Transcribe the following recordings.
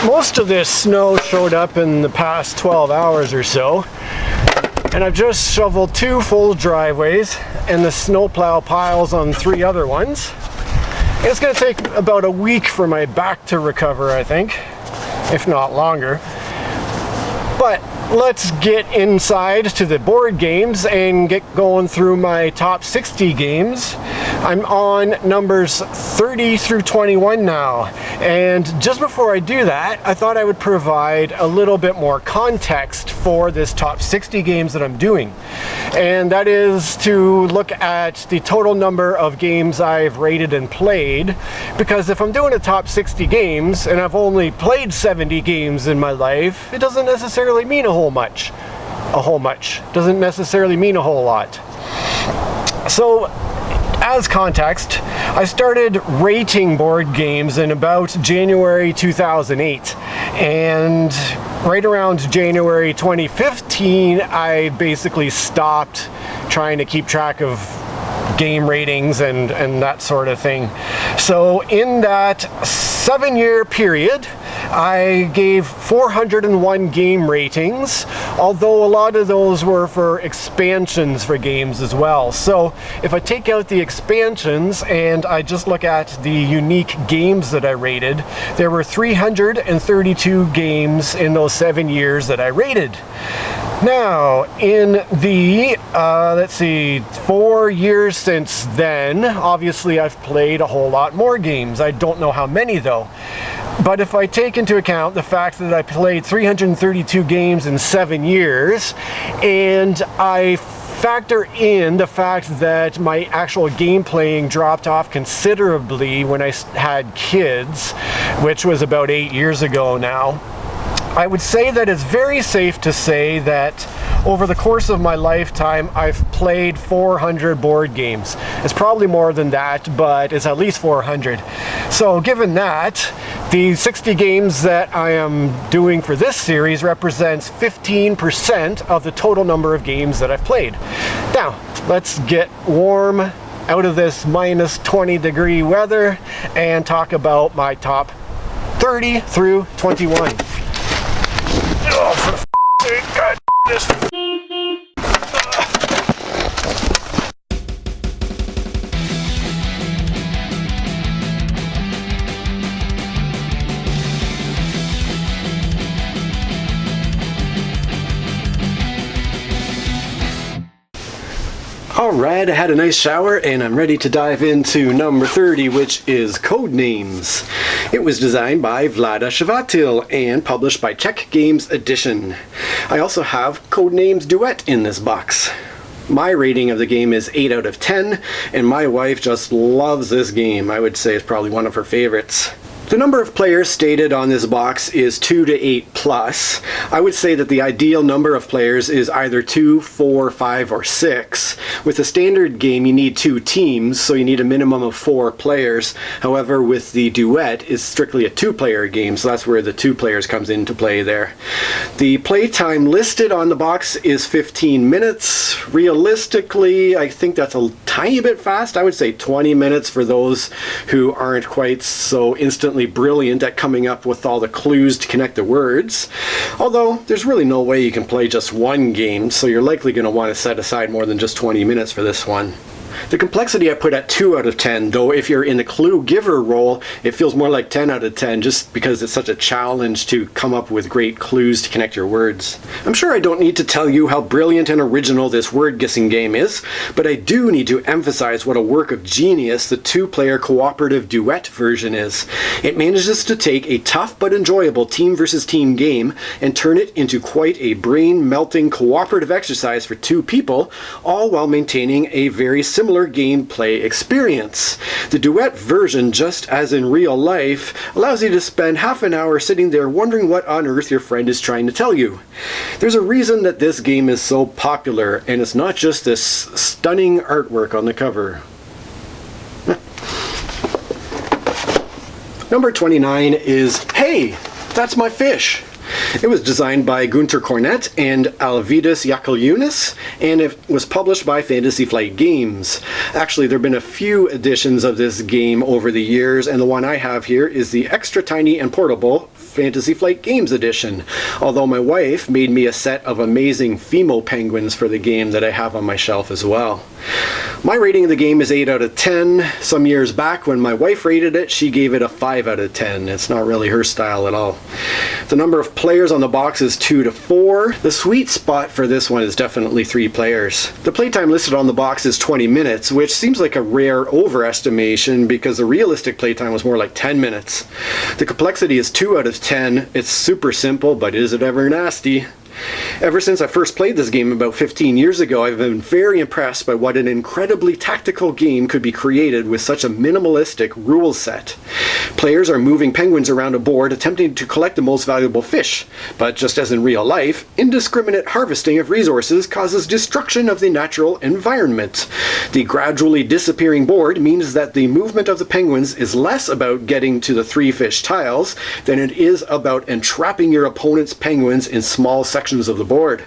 most of this snow showed up in the past 12 hours or so, and I've just shoveled 2 full driveways and the snowplow piles on 3 other ones. It's going to take about a week for my back to recover, I think, if not longer. But let's get inside to the board games and get going through my top 60 games. I'm on numbers 30 through 21 now, and just before I do that, I thought I would provide a little bit more context for this top 60 games that I'm doing, and that is to look at the total number of games I've rated and played, because if I'm doing a top 60 games and I've only played 70 games in my life, it doesn't necessarily mean a whole much. Doesn't necessarily mean a whole lot. So, as context, I started rating board games in about January 2008, and right around January 2015 I basically stopped trying to keep track of game ratings and that sort of thing. So in that 7-year period, I gave 401 game ratings, although a lot of those were for expansions for games as well. So if I take out the expansions and I just look at the unique games that I rated, there were 332 games in those 7 years that I rated. Now, in the, let's see, 4 years since then, obviously I've played a whole lot more games. I don't know how many though. But if I take into account the fact that I played 332 games in 7 years, and I factor in the fact that my actual game playing dropped off considerably when I had kids, which was about 8 years ago now, I would say that it's very safe to say that over the course of my lifetime, I've played 400 board games. It's probably more than that, but it's at least 400. So given that, the 60 games that I am doing for this series represents 15% of the total number of games that I've played. Now, let's get warm out of this minus 20 degree weather and talk about my top 30 through 21. Oh, for f***ing sake, God, this. Alright, I had a nice shower and I'm ready to dive into number 30, which is Codenames. It was designed by Vlada Shavatil and published by Czech Games Edition. I also have Codenames Duet in this box. My rating of the game is 8 out of 10, and my wife just loves this game. I would say it's probably one of her favorites. The number of players stated on this box is 2 to 8 plus. I would say that the ideal number of players is either 2, 4, 5, or 6. With a standard game, you need 2 teams, so you need a minimum of 4 players. However, with the Duet, it's strictly a 2-player game, so that's where the 2 players comes into play there. The playtime listed on the box is 15 minutes. Realistically, I think that's a tiny bit fast. I would say 20 minutes for those who aren't quite so instantly brilliant at coming up with all the clues to connect the words. Although, there's really no way you can play just one game, so you're likely going to want to set aside more than just 20 minutes for this one. The complexity I put at 2 out of 10, though if you're in the clue giver role, it feels more like 10 out of 10 just because it's such a challenge to come up with great clues to connect your words. I'm sure I don't need to tell you how brilliant and original this word-guessing game is, but I do need to emphasize what a work of genius the 2-player cooperative duet version is. It manages to take a tough but enjoyable team versus team game and turn it into quite a brain-melting cooperative exercise for 2 people, all while maintaining a very similar gameplay experience. The duet version, just as in real life, allows you to spend half an hour sitting there wondering what on earth your friend is trying to tell you. There's a reason that this game is so popular, and it's not just this stunning artwork on the cover. Number 29 is Hey, That's My Fish. It was designed by Gunter Cornett and Alvydas Yakuliunas, and it was published by Fantasy Flight Games. Actually, there have been a few editions of this game over the years, and the one I have here is the extra tiny and portable Fantasy Flight Games edition, although my wife made me a set of amazing Fimo penguins for the game that I have on my shelf as well. My rating of the game is 8 out of 10. Some years back when my wife rated it, she gave it a 5 out of 10. It's not really her style at all. The number of players on the box is 2 to 4. The sweet spot for this one is definitely 3 players. The playtime listed on the box is 20 minutes, which seems like a rare overestimation because the realistic playtime was more like 10 minutes. The complexity is 2 out of 10. It's super simple, but is it ever nasty? Ever since I first played this game about 15 years ago, I've been very impressed by what an incredibly tactical game could be created with such a minimalistic rule set. Players are moving penguins around a board attempting to collect the most valuable fish, but just as in real life, indiscriminate harvesting of resources causes destruction of the natural environment. The gradually disappearing board means that the movement of the penguins is less about getting to the 3 fish tiles than it is about entrapping your opponent's penguins in small sections of the board.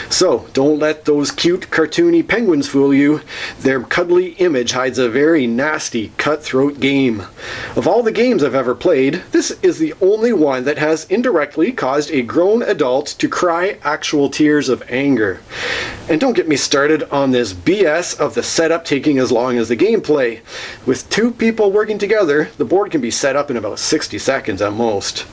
So don't let those cute cartoony penguins fool you. Their cuddly image hides a very nasty cutthroat game. Of all the games I've ever played, this is the only one that has indirectly caused a grown adult to cry actual tears of anger. And don't get me started on this BS of the setup taking as long as the gameplay. With 2 people working together, the board can be set up in about 60 seconds at most.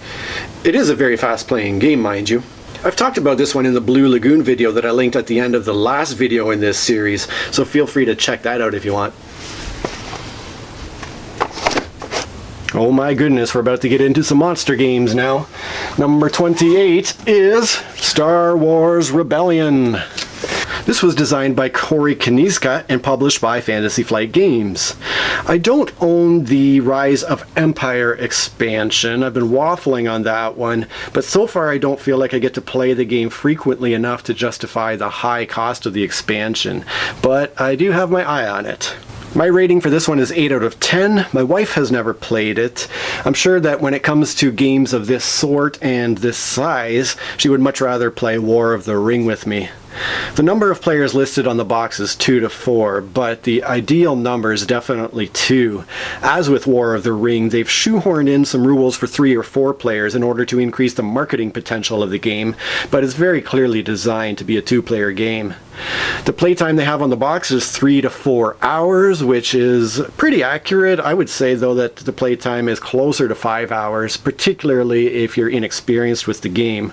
It is a very fast playing game, mind you. I've talked about this one in the Blue Lagoon video that I linked at the end of the last video in this series, so feel free to check that out if you want. Oh my goodness, we're about to get into some monster games now. Number 28 is Star Wars Rebellion. This was designed by Corey Kaniska and published by Fantasy Flight Games. I don't own the Rise of Empire expansion. I've been waffling on that one, but so far I don't feel like I get to play the game frequently enough to justify the high cost of the expansion, but I do have my eye on it. My rating for this one is 8 out of 10. My wife has never played it. I'm sure that when it comes to games of this sort and this size, she would much rather play War of the Ring with me. The number of players listed on the box is 2 to 4, but the ideal number is definitely 2. As with War of the Ring, they've shoehorned in some rules for 3 or 4 players in order to increase the marketing potential of the game, but it's very clearly designed to be a 2-player game. The playtime they have on the box is 3 to 4 hours, which is pretty accurate. I would say, though, that the playtime is closer to 5 hours, particularly if you're inexperienced with the game.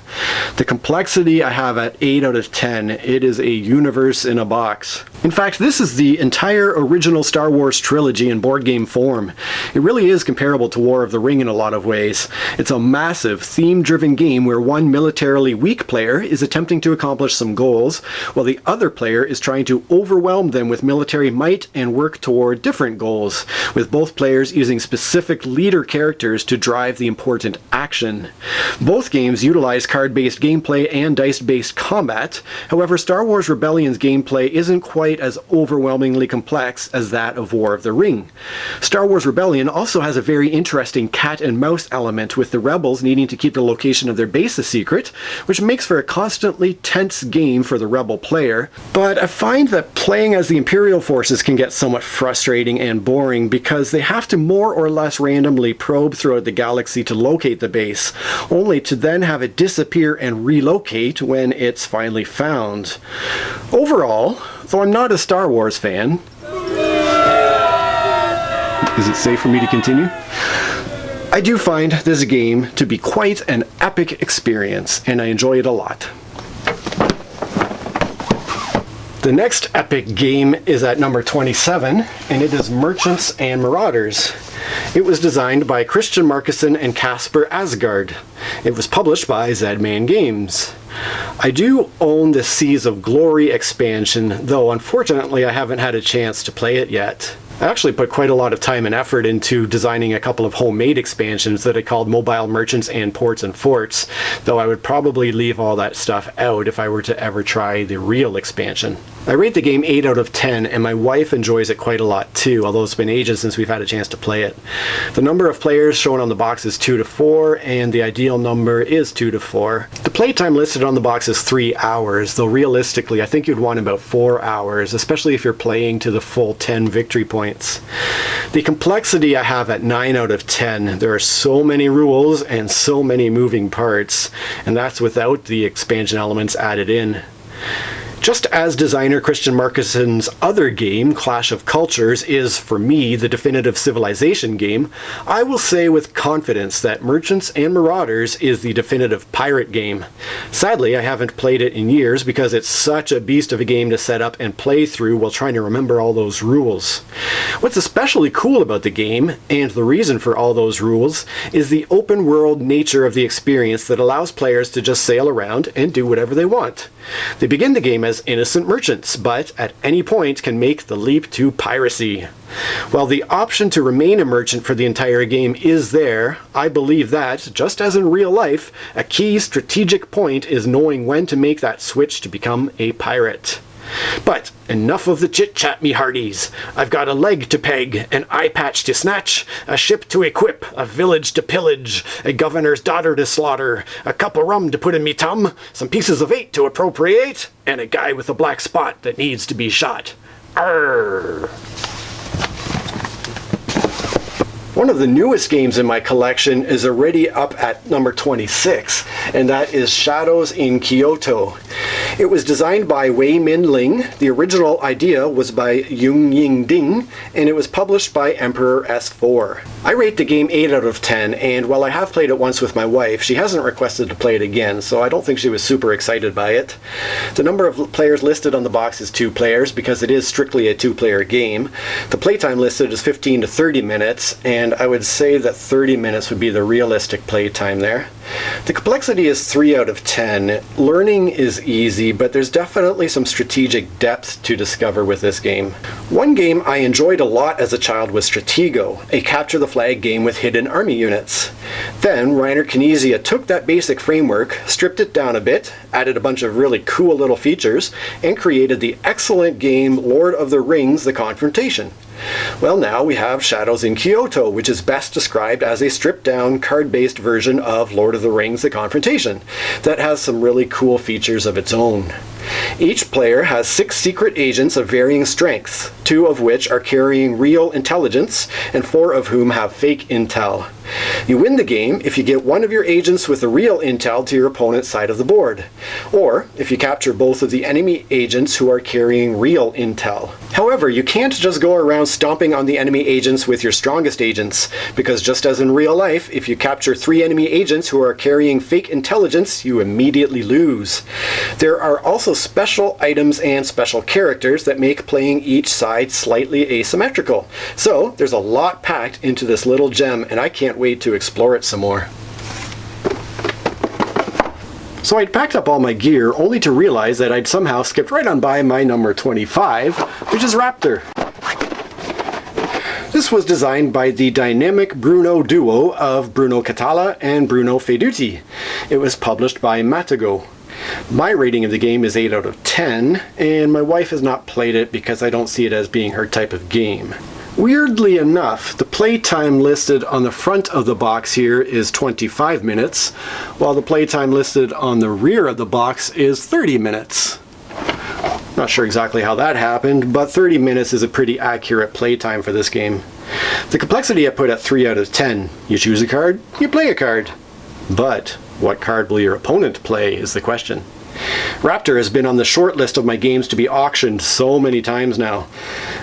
The complexity I have at 8 out of 10. It is a universe in a box. In fact, this is the entire original Star Wars trilogy in board game form. It really is comparable to War of the Ring in a lot of ways. It's a massive, theme-driven game where one militarily weak player is attempting to accomplish some goals, while the other player is trying to overwhelm them with military might and work toward different goals, with both players using specific leader characters to drive the important action. Both games utilize card-based gameplay and dice-based combat. However, Star Wars Rebellion's gameplay isn't quite as overwhelmingly complex as that of War of the Ring. Star Wars Rebellion also has a very interesting cat and mouse element, with the rebels needing to keep the location of their base a secret, which makes for a constantly tense game for the rebel player. But I find that playing as the Imperial forces can get somewhat frustrating and boring because they have to more or less randomly probe throughout the galaxy to locate the base, only to then have it disappear and relocate when it's finally found. Overall, though I'm not a Star Wars fan, is it safe for me to continue? I do find this game to be quite an epic experience, and I enjoy it a lot. The next epic game is at number 27, and it is Merchants and Marauders. It was designed by Christian Markuson and Casper Asgard. It was published by Zedman Games. I do own the Seas of Glory expansion, though unfortunately I haven't had a chance to play it yet. I actually put quite a lot of time and effort into designing a couple of homemade expansions that I called Mobile Merchants and Ports and Forts, though I would probably leave all that stuff out if I were to ever try the real expansion. I rate the game 8 out of 10, and my wife enjoys it quite a lot too, although it's been ages since we've had a chance to play it. The number of players shown on the box is 2 to 4, and the ideal number is 2 to 4. The playtime listed on the box is 3 hours, though realistically I think you'd want about 4 hours, especially if you're playing to the full 10 victory points. The complexity I have at 9 out of 10. There are so many rules and so many moving parts, and that's without the expansion elements added in. Just as designer Christian Markison's other game, Clash of Cultures, is, for me, the definitive civilization game, I will say with confidence that Merchants and Marauders is the definitive pirate game. Sadly, I haven't played it in years because it's such a beast of a game to set up and play through while trying to remember all those rules. What's especially cool about the game, and the reason for all those rules, is the open world nature of the experience that allows players to just sail around and do whatever they want. They begin the game as innocent merchants, but at any point can make the leap to piracy. While the option to remain a merchant for the entire game is there, I believe that, just as in real life, a key strategic point is knowing when to make that switch to become a pirate. But enough of the chit-chat, me hearties. I've got a leg to peg, an eye patch to snatch, a ship to equip, a village to pillage, a governor's daughter to slaughter, a cup of rum to put in me tum, some pieces of 8 to appropriate, and a guy with a black spot that needs to be shot. Arrgh. One of the newest games in my collection is already up at number 26, and that is Shadows in Kyoto. It was designed by Wei Min Ling, the original idea was by Yung Ying Ding, and it was published by Emperor S4. I rate the game 8 out of 10, and while I have played it once with my wife, she hasn't requested to play it again, so I don't think she was super excited by it. The number of players listed on the box is 2 players, because it is strictly a 2-player game. The playtime listed is 15 to 30 minutes, and I would say that 30 minutes would be the realistic playtime there. The complexity is 3 out of 10. Learning is easy, but there's definitely some strategic depth to discover with this game. One game I enjoyed a lot as a child was Stratego, a capture the flag game with hidden army units. Then Reiner Knizia took that basic framework, stripped it down a bit, added a bunch of really cool little features, and created the excellent game Lord of the Rings: The Confrontation. Well, now we have Shadows in Kyoto, which is best described as a stripped-down, card-based version of Lord of the Rings: The Confrontation that has some really cool features of its own. Each player has 6 secret agents of varying strengths, 2 of which are carrying real intelligence, and 4 of whom have fake intel. You win the game if you get one of your agents with the real intel to your opponent's side of the board, or if you capture both of the enemy agents who are carrying real intel. However, you can't just go around stomping on the enemy agents with your strongest agents, because just as in real life, if you capture 3 enemy agents who are carrying fake intelligence, you immediately lose. There are also special items and special characters that make playing each side slightly asymmetrical. So there's a lot packed into this little gem, and I can't wait to explore it some more. So I'd packed up all my gear only to realize that I'd somehow skipped right on by my number 25, which is Raptor. This was designed by the dynamic Bruno duo of Bruno Catala and Bruno Feduti. It was published by Matago. My rating of the game is 8 out of 10, and my wife has not played it because I don't see it as being her type of game. Weirdly enough, the playtime listed on the front of the box here is 25 minutes, while the playtime listed on the rear of the box is 30 minutes. Not sure exactly how that happened, but 30 minutes is a pretty accurate playtime for this game. The complexity I put at 3 out of 10. You choose a card, you play a card. But what card will your opponent play is the question. Raptor has been on the short list of my games to be auctioned so many times now.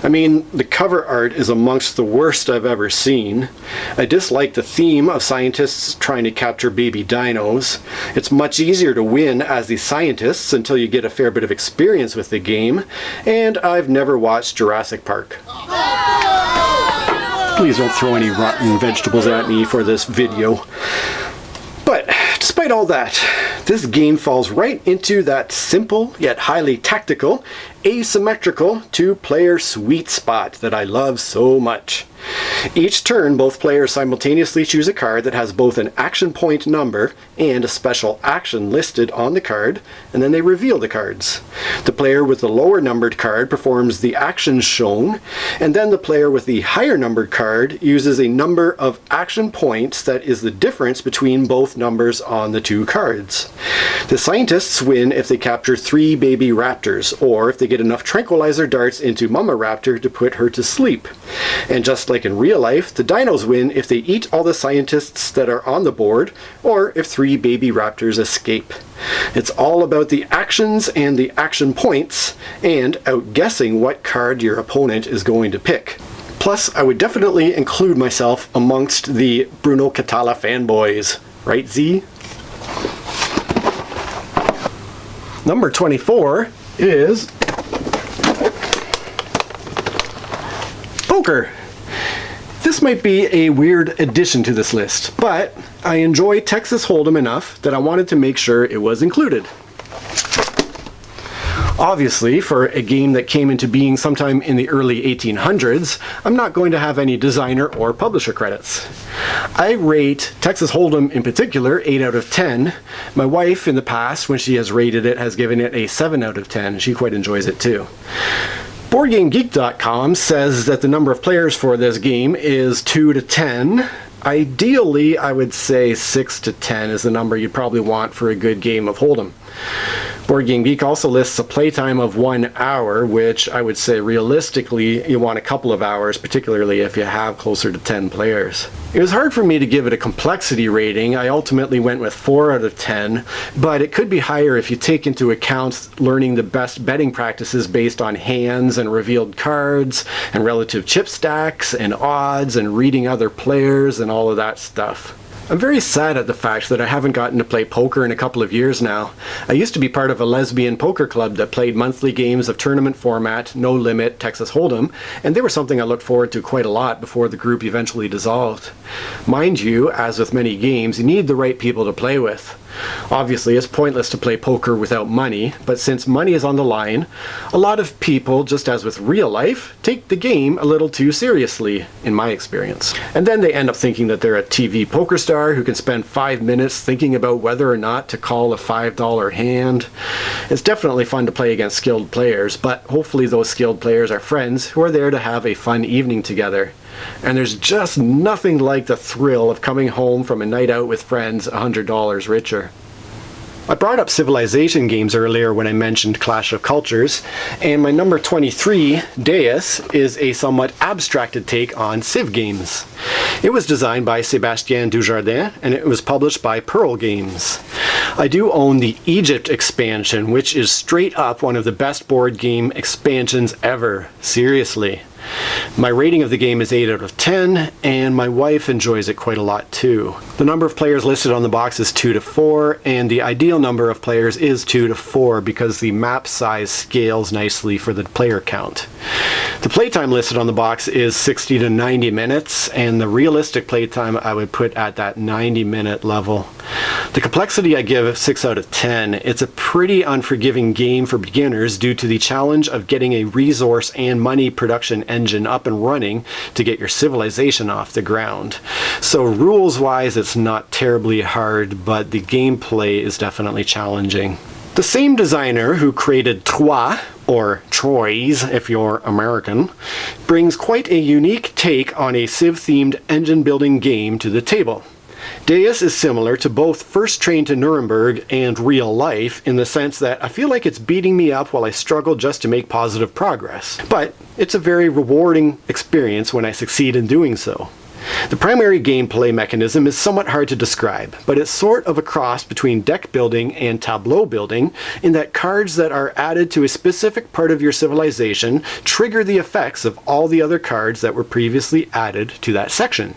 I mean, the cover art is amongst the worst I've ever seen. I dislike the theme of scientists trying to capture baby dinos. It's much easier to win as the scientists until you get a fair bit of experience with the game, and I've never watched Jurassic Park. Please don't throw any rotten vegetables at me for this video. But despite all that, This game falls right into that simple yet highly tactical, asymmetrical two-player sweet spot that I love so much. Each turn, both players simultaneously choose a card that has both an action point number and a special action listed on the card, and then they reveal the cards. The player with the lower numbered card performs the actions shown, and then the player with the higher numbered card uses a number of action points that is the difference between both numbers on the two cards. The scientists win if they capture 3 baby raptors, or if they get enough tranquilizer darts into Mama Raptor to put her to sleep. And just like in real life, the dinos win if they eat all the scientists that are on the board, or if 3 baby raptors escape. It's all about the actions and the action points, and outguessing what card your opponent is going to pick. Plus, I would definitely include myself amongst the Bruno Catala fanboys. Right, Z? Number 24 is poker. This might be a weird addition to this list, but I enjoy Texas Hold'em enough that I wanted to make sure it was included. Obviously, for a game that came into being sometime in the early 1800s, I'm not going to have any designer or publisher credits. I rate Texas Hold'em in particular 8 out of 10. My wife in the past, when she has rated it, has given it a 7 out of 10. She quite enjoys it too. BoardGameGeek.com says that the number of players for this game is 2 to 10. Ideally, I would say 6 to 10 is the number you'd probably want for a good game of Hold'em. Board Game Geek also lists a playtime of 1 hour, which I would say realistically you want a couple of hours, particularly if you have closer to 10 players. It was hard for me to give it a complexity rating. I ultimately went with 4 out of 10, but it could be higher if you take into account learning the best betting practices based on hands and revealed cards and relative chip stacks and odds and reading other players and all of that stuff. I'm very sad at the fact that I haven't gotten to play poker in a couple of years now. I used to be part of a lesbian poker club that played monthly games of tournament format, no limit, Texas Hold'em, and they were something I looked forward to quite a lot before the group eventually dissolved. Mind you, as with many games, you need the right people to play with. Obviously, it's pointless to play poker without money, but since money is on the line, a lot of people, just as with real life, take the game a little too seriously, in my experience. And then they end up thinking that they're a TV poker star who can spend 5 minutes thinking about whether or not to call a $5 hand. It's definitely fun to play against skilled players, but hopefully those skilled players are friends who are there to have a fun evening together. And there's just nothing like the thrill of coming home from a night out with friends $100 richer. I brought up civilization games earlier when I mentioned Clash of Cultures, and my number 23, Deus, is a somewhat abstracted take on Civ games. It was designed by Sébastien Dujardin, and it was published by Pearl Games. I do own the Egypt expansion, which is straight up one of the best board game expansions ever. Seriously. My rating of the game is 8 out of 10, and my wife enjoys it quite a lot too. The number of players listed on the box is 2 to 4, and the ideal number of players is 2 to 4 because the map size scales nicely for the player count. The playtime listed on the box is 60 to 90 minutes, and the realistic playtime I would put at that 90-minute level. The complexity I give 6 out of 10. It's a pretty unforgiving game for beginners due to the challenge of getting a resource and money production engine up and running to get your civilization off the ground. So rules-wise, it's not terribly hard, but the gameplay is definitely challenging. The same designer who created Troyes, or Troyes if you're American, brings quite a unique take on a Civ-themed engine-building game to the table. Deus is similar to both First Train to Nuremberg and Real Life in the sense that I feel like it's beating me up while I struggle just to make positive progress. But it's a very rewarding experience when I succeed in doing so. The primary gameplay mechanism is somewhat hard to describe, but it's sort of a cross between deck building and tableau building in that cards that are added to a specific part of your civilization trigger the effects of all the other cards that were previously added to that section.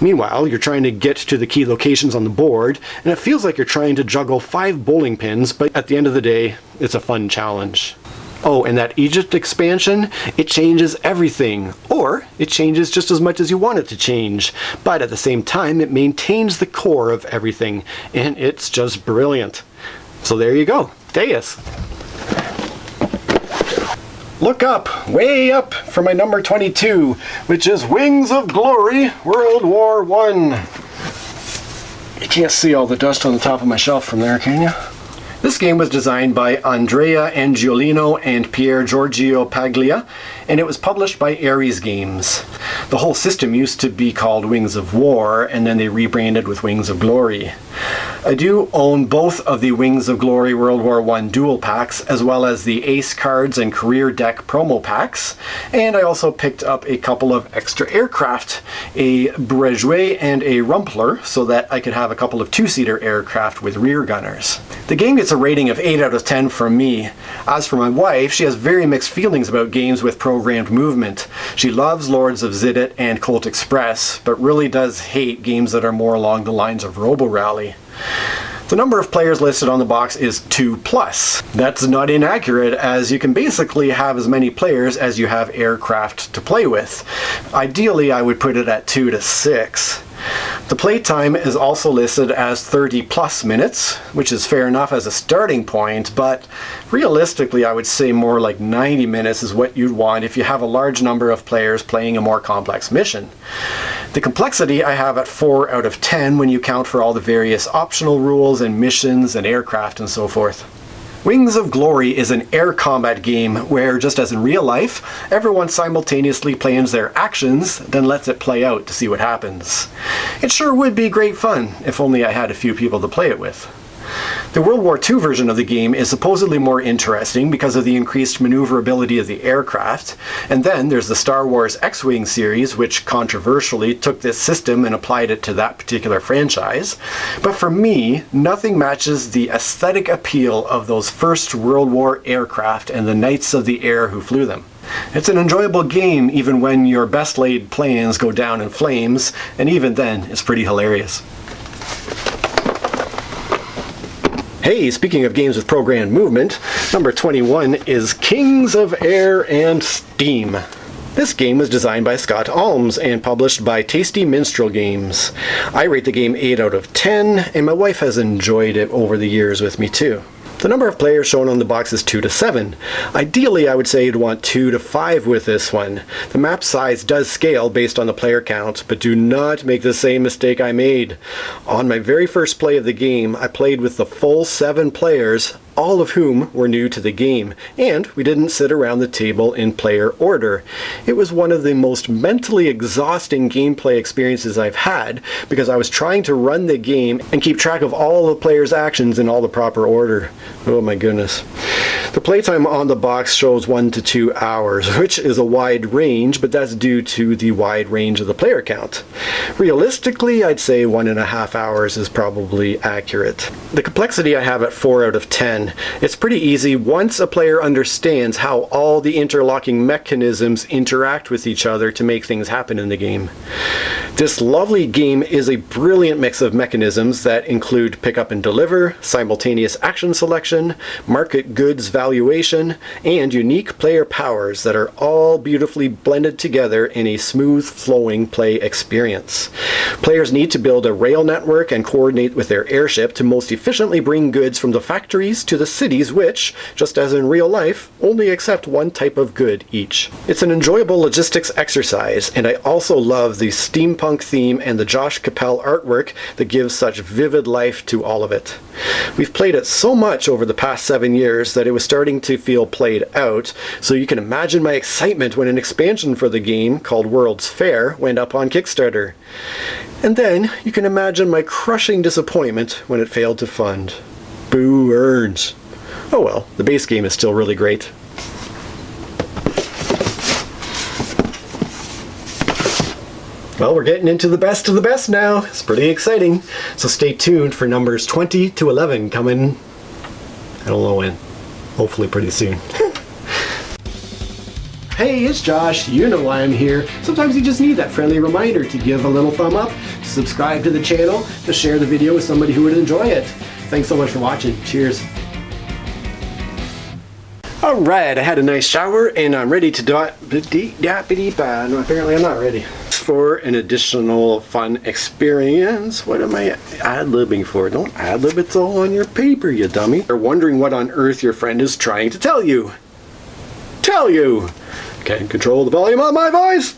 Meanwhile, you're trying to get to the key locations on the board, and it feels like you're trying to juggle 5 bowling pins, but at the end of the day, it's a fun challenge. Oh, and that Egypt expansion, it changes everything, or it changes just as much as you want it to change, but at the same time, it maintains the core of everything, and it's just brilliant. So there you go, Deus. Look up, way up, for my number 22, which is Wings of Glory, World War I. You can't see all the dust on the top of my shelf from there, can you? This game was designed by Andrea Angiolino and Pier Giorgio Paglia, and it was published by Ares Games. The whole system used to be called Wings of War, and then they rebranded with Wings of Glory. I do own both of the Wings of Glory World War I dual packs, as well as the Ace cards and Career Deck promo packs, and I also picked up a couple of extra aircraft, a Breguet and a Rumpler, so that I could have a couple of two-seater aircraft with rear gunners. The game gets a rating of 8 out of 10 from me. As for my wife, she has very mixed feelings about games with programmed movement. She loves Lords of Zidit and Colt Express, but really does hate games that are more along the lines of Robo Rally. The number of players listed on the box is 2+. That's not inaccurate, as you can basically have as many players as you have aircraft to play with. Ideally, I would put it at 2 to 6. The playtime is also listed as 30+ minutes, which is fair enough as a starting point, but realistically I would say more like 90 minutes is what you'd want if you have a large number of players playing a more complex mission. The complexity I have at 4 out of 10 when you count for all the various optional rules and missions and aircraft and so forth. Wings of Glory is an air combat game where, just as in real life, everyone simultaneously plans their actions, then lets it play out to see what happens. It sure would be great fun, if only I had a few people to play it with. The World War II version of the game is supposedly more interesting because of the increased maneuverability of the aircraft, and then there's the Star Wars X-Wing series, which controversially took this system and applied it to that particular franchise. But for me, nothing matches the aesthetic appeal of those first World War aircraft and the Knights of the Air who flew them. It's an enjoyable game even when your best laid plans go down in flames, and even then it's pretty hilarious. Hey, speaking of games with programmed movement, number 21 is Kings of Air and Steam. This game was designed by Scott Alms and published by Tasty Minstrel Games. I rate the game 8 out of 10, and my wife has enjoyed it over the years with me too. The number of players shown on the box is 2 to 7. Ideally, I would say you'd want 2 to 5 with this one. The map size does scale based on the player count, but do not make the same mistake I made. On my very first play of the game, I played with the full 7 players, all of whom were new to the game, and we didn't sit around the table in player order. It was one of the most mentally exhausting gameplay experiences I've had, because I was trying to run the game and keep track of all the players' actions in all the proper order. Oh my goodness. The playtime on the box shows 1 to 2 hours, which is a wide range, but that's due to the wide range of the player count. Realistically, I'd say 1.5 hours is probably accurate. The complexity I have at 4 out of 10. It's pretty easy once a player understands how all the interlocking mechanisms interact with each other to make things happen in the game. This lovely game is a brilliant mix of mechanisms that include pick up and deliver, simultaneous action selection, market goods valuation, and unique player powers that are all beautifully blended together in a smooth flowing play experience. Players need to build a rail network and coordinate with their airship to most efficiently bring goods from the factories to the cities which, just as in real life, only accept one type of good each. It's an enjoyable logistics exercise, and I also love the steampunk theme and the Josh Capel artwork that gives such vivid life to all of it. We've played it so much over the past 7 years that it was starting to feel played out, so you can imagine my excitement when an expansion for the game, called World's Fair, went up on Kickstarter. And then you can imagine my crushing disappointment when it failed to fund. Boo earns. Oh well, the base game is still really great. Well, we're getting into the best of the best now. It's pretty exciting. So stay tuned for numbers 20 to 11 coming, I don't know when. Hopefully pretty soon. Hey, it's Josh. You know why I'm here. Sometimes you just need that friendly reminder to give a little thumb up, to subscribe to the channel, to share the video with somebody who would enjoy it. Thanks so much for watching. Cheers. Alright, I had a nice shower and I'm ready to no, apparently I'm not ready. for an additional fun experience. What am I ad-libbing for? Don't ad-lib, it's all on your paper, you dummy. You're wondering what on earth your friend is trying to tell you. Tell you! Can't control the volume of my voice!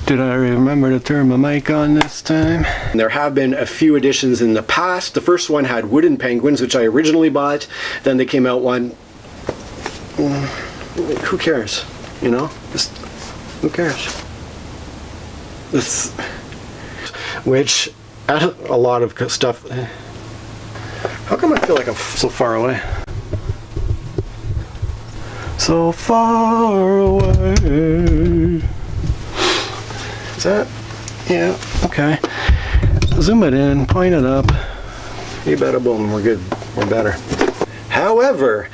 Did I remember to turn my mic on this time? There have been a few additions in the past. The first one had wooden penguins, which I originally bought. Then they came out one... who cares? You know? Just... who cares? This... which... a lot of stuff... How come I feel like I'm so far away? So far away... Is that? Yeah, okay. Zoom it in, point it up. You better boom, we're good. We're better. However,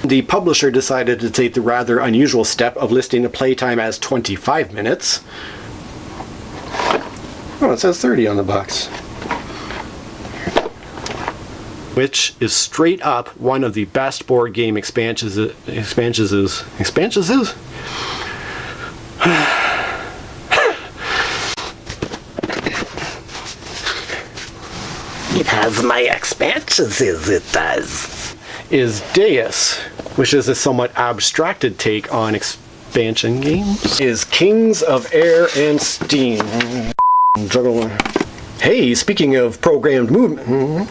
the publisher decided to take the rather unusual step of listing the playtime as 25 minutes. Oh, it says 30 on the box. Which is straight up one of the best board game expansions is. It has my expansions, it does. Is Deus, which is a somewhat abstracted take on expansion games. Is Kings of Air and Steam. Hey, speaking of programmed movement.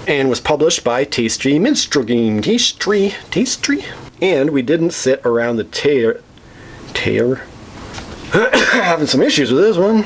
And was published by Tasty Minstrel Game. Tasty. And we didn't sit around the having some issues with this one.